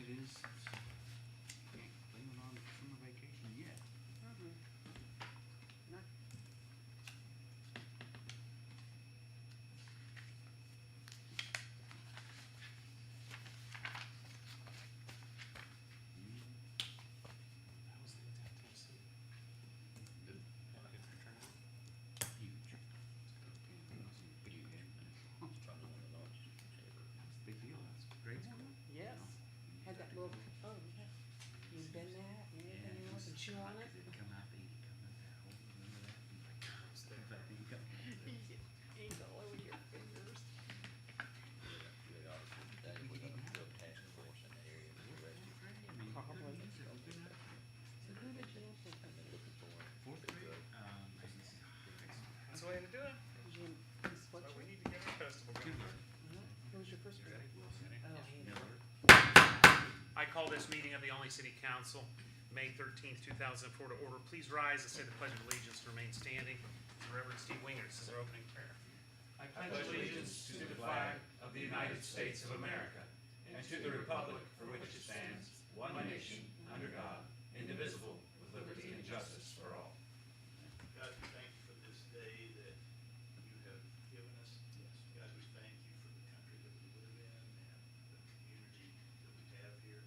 it is. Can't blame it on summer vacation yet. Not How was the downtown Tennessee? Good. Yeah, good for turnout. Huge. Huge. It's probably one of the largest ever. That's a big deal. That's great. Yes. Had that little, oh, yeah. You bend that and everything else and chew on it. It'd come out, eat it, come out that hole, remember that? Be like, I was there. in fact, you got- Ink all over your fingers. They obviously, that was a real task force in the area for the rest of Probably. It's been out there. So who did you think I've been looking for? Fourth grade, I guess, That's the way to do it. Jim, this what So we you? need to get our festival going. Who was your first grade? Oh, Miller. I call this meeting of the Olney City Council, May 13th, 2004 to order. Please rise and say the Pledge of Allegiance to remain standing. Reverend Steve Winger says our opening prayer. I pledge allegiance to the flag of the United States of America and to the republic for which it stands, one nation, under God, indivisible, with liberty and justice for all. God, we thank you for this day that you have given us. God, we thank you for the country that we live in and the community that we have here.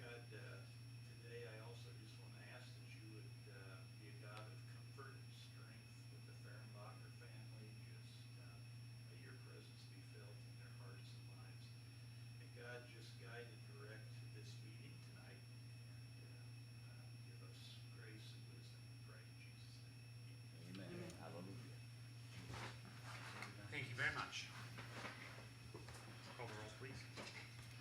God, today I also just want to ask that you would be a God of comfort and strength with the Fehrenbacher family. Just may your presence be felt in their hearts and lives. And God, just guide and direct this meeting tonight and give us grace and wisdom, we pray in Jesus' name. Amen. Hallelujah. Thank you very much. Call the roll, please.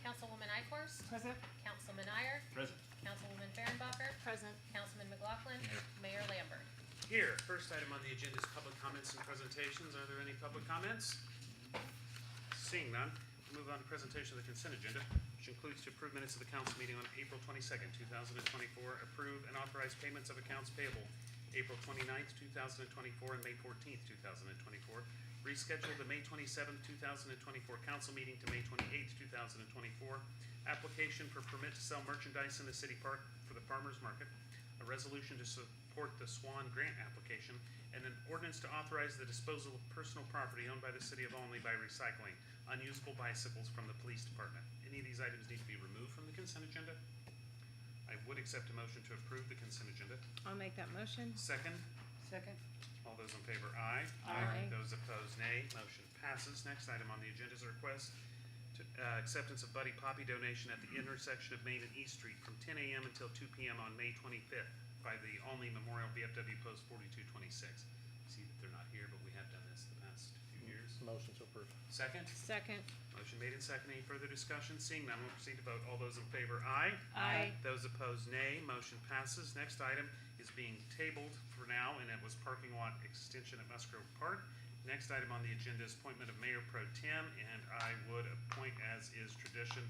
Councilwoman Ikorst. Present. Councilman Iyer. Present. Councilwoman Fehrenbacher. Present. Councilman McLaughlin. Mayor Lambert. Here, first item on the agenda is public comments and presentations. Are there any public comments? Seeing none, we'll move on to presentation of the consent agenda, which includes to approve minutes of the council meeting on April 22nd, 2024, approve and authorize payments of accounts payable April 29th, 2024, and May 14th, 2024, reschedule the May 27th, 2024 council meeting to May 28th, 2024, application for permit to sell merchandise in the city park for the farmers market, a resolution to support the Swan grant application, and an ordinance to authorize the disposal of personal property owned by the city of Olney by recycling unusable bicycles from the police department. Any of these items need to be removed from the consent agenda. I would accept a motion to approve the consent agenda. I'll make that motion. Second, Second. all those in favor, aye. Aye. Those opposed, nay. Motion passes. Next item on the agenda is a request to acceptance of Buddy Poppy donation at the intersection of Main and East Street from 10 a.m. until 2 p.m. on May 25th by the Olney Memorial VFW Post 4226. See that they're not here, but we have done this the past few years. Motion to approve. Second, Second. motion made and second. Any further discussion? Seeing none, we'll proceed to vote. All those in favor, aye. Aye. Those opposed, nay. Motion passes. Next item is being tabled for now, and it was parking lot extension at Musgrove Park. Next item on the agenda is appointment of Mayor Pro Tem, and I would appoint, as is tradition,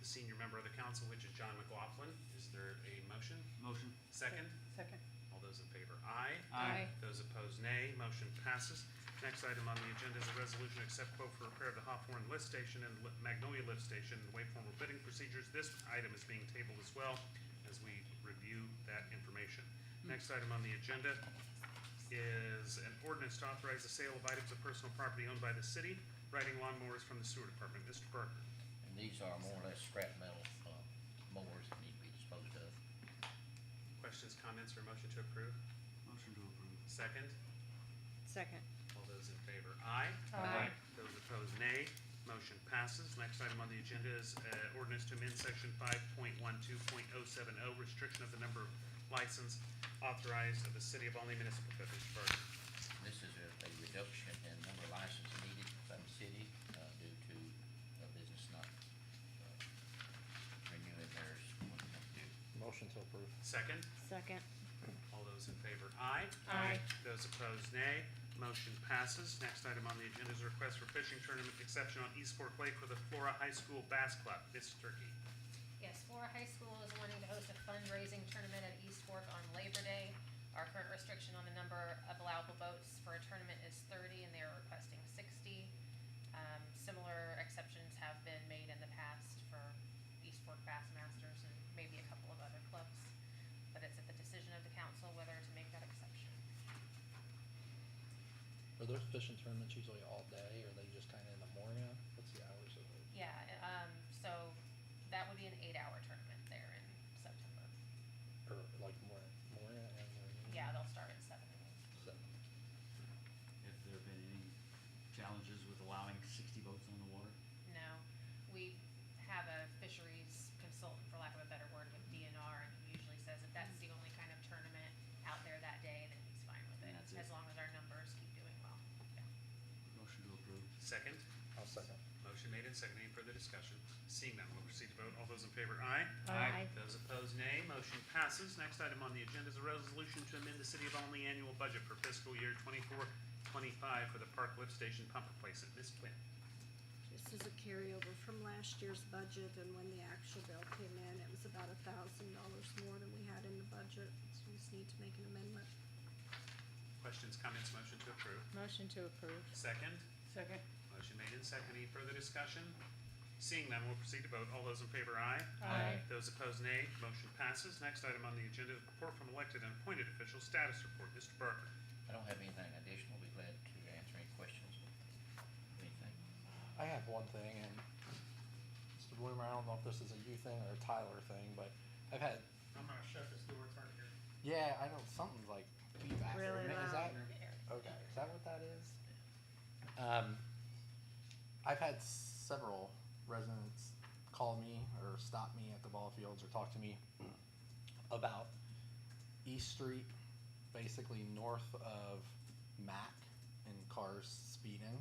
the senior member of the council, which is John McLaughlin. Is there a motion? Motion. Second? Second. All those in favor, aye. Aye. Those opposed, nay. Motion passes. Next item on the agenda is a resolution to accept quote for repair of the Hawthorne Lift Station and Magnolia Lift Station and waive formal bidding procedures. This item is being tabled as well as we review that information. Next item on the agenda is an ordinance to authorize the sale of items of personal property owned by the city, riding lawnmowers from the sewer department. Mr. Parker. And these are more or less scrap metal mowers that need to be disposed of. Questions, comments, or motion to approve? Motion to approve. Second? Second. All those in favor, aye. Aye. Those opposed, nay. Motion passes. Next item on the agenda is ordinance to amend section 5.12.070, restriction of the number of license authorized of the city of Olney Municipal Code. Mr. Parker. This is a reduction in number of licenses needed by the city due to a business not renewing theirs when they come due. Motion to approve. Second. Second. All those in favor, aye. Aye. Those opposed, nay. Motion passes. Next item on the agenda is a request for fishing tournament exception on East Fork Lake for the Flora High School Bass Club. Ms. Turkey. Yes, Flora High School is wanting to host a fundraising tournament at East Fork on Labor Day. Our current restriction on the number of allowable boats for a tournament is 30, and they are requesting 60. Similar exceptions have been made in the past for East Fork Bass Are those fishing tournaments usually all day, or are they just kinda in the morning? What's the hours of those? Yeah, so that would be an 8-hour tournament there in September. Or like morning and Yeah, they'll start at 7 AM. So, have there been any challenges with allowing 60 boats on the water? No, we have a fisheries consultant, for lack of a better word, with DNR, and he usually says if that's the only kind of tournament out there that day, then he's fine with it, That's it. as long as our numbers keep doing well. Yeah. Motion to approve. Second? I'll second. Motion made and seconded. Any further discussion? Seeing none, we'll proceed to vote. All those in favor, aye. Aye. Those opposed, nay. Motion passes. Next item on the agenda is a resolution to amend the City of Almy annual budget for fiscal year 24-25 for the Park Lift Station pump replacement. Ms. Quinn. This is a carryover from last year's budget, and when the actual bill came in, it was about $1,000 more than we had in the budget, so we just need to make an amendment. Questions, comments, motion to approve. Motion to approve. Second. Second. Motion made and seconded. Any further discussion? Seeing none, we'll proceed to vote. All those in favor, aye. Aye. Those opposed, nay. Motion passes. Next item on the agenda is report from elected and appointed officials status report. Mr. Barker. I don't have anything additional. Be glad to answer any questions. Anything? I have one thing, and Mr. Bloomer, I don't know if this is a you thing or a Tyler thing, but I've had, I'm gonna shut this door, it's hard to hear. yeah, I know something's like feedback. Really Is that, loud. okay, is that what that is? I've had several residents call me or stop me at the ball fields or talk to me about East Street, basically north of Mac, and cars speeding.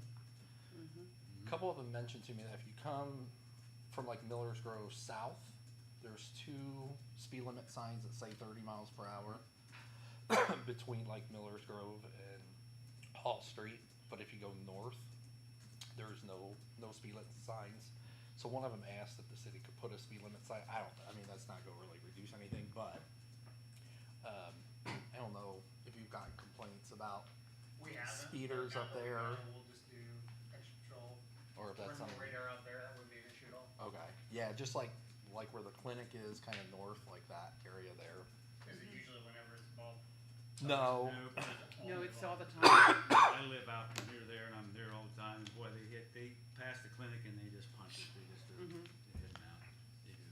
A couple of them mentioned to me that if you come from like Miller's Grove south, there's 2 speed limit signs that say 30 miles per hour between like Miller's Grove and Hall Street. But if you go north, there's no speed limit signs. So one of them asked if the city could put a speed limit sign. I mean, that's not gonna really reduce anything, but I don't know if you've gotten complaints about We haven't. speeders Now up that we there, know, we'll just do extra patrol. or if that's Run something. the radar out there, that wouldn't be an issue at all. Okay, yeah, just like where the clinic is, kind of north, like that area there. Is it usually whenever it's above? No, No, it's all the time. I live out near there and I'm there all the time, and boy, they pass the clinic and they just punch it, they just do, Mhm. they hit 'em out, they do.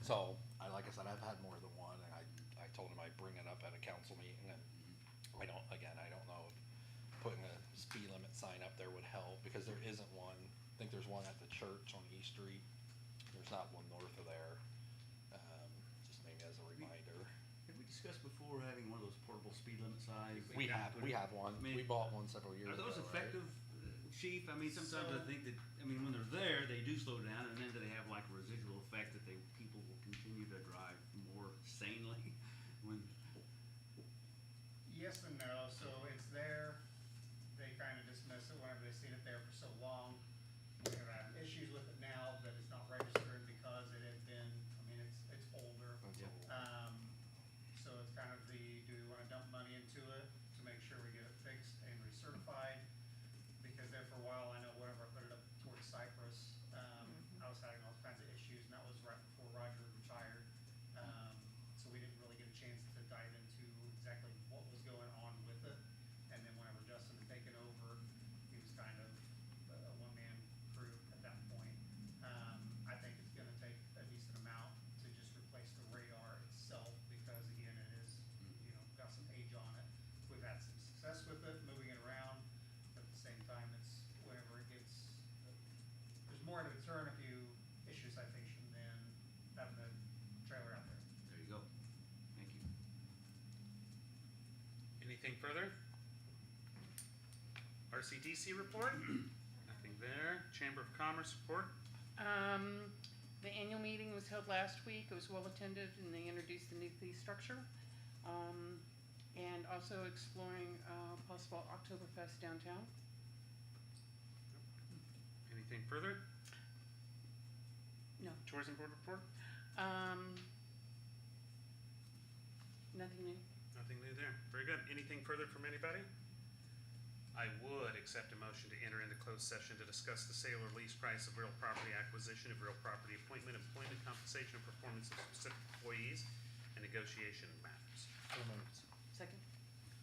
so like I said, I've had more than one, and I told him I'd bring it up at a council meeting, and I don't know if putting a speed limit sign up there would help, because there isn't one. I think there's one at the church on East Street. There's not one north of there. Just maybe as a reminder. Have we discussed before having one of those portable speed limit signs? We have one. I mean, We bought one several years Are ago. those right? effective, Chief? I mean, sometimes I So- think that, I mean, when they're there, they do slow down, and then do they have like a residual effect that people will continue to drive more sanely when, Yes and no, so it's there, they kind of dismiss it whenever they seen it there for so long. We have had issues with it now that it's not registered because it had been, I mean, it's older. That's Yeah. old. So it's kind of do we wanna dump money into it to make sure we get it fixed and recertified? Because there for a while, I know whenever I put it up towards Cypress, I was having all kinds of issues, and that was right before Roger retired. So we didn't really get a chance to dive into exactly what was going on with it. And then whenever Justin had taken over, he was kind of a one-man crew at that point. I think it's gonna take a decent amount to just replace the radar itself, because again, it is, got some age on it. We've had some success with it, moving it around, but at the same time, it's whenever it gets, there's more of a deterrent if you issue a citation than having the trailer out there. there you go. Thank you. Anything further? RCDC report? Nothing there. Chamber of Commerce report? The annual meeting was held last week. It was well attended, and they introduced the new fee structure. And also exploring, possible Oktoberfest downtown. Anything further? No. Tourism board report? Nothing new. Nothing new there. Very good. Anything further from anybody? I would accept a motion to enter into closed session to discuss the sale or lease price of real property, acquisition of real property, appointment, employment, compensation, and performance of specific employees, and negotiation matters. So moved.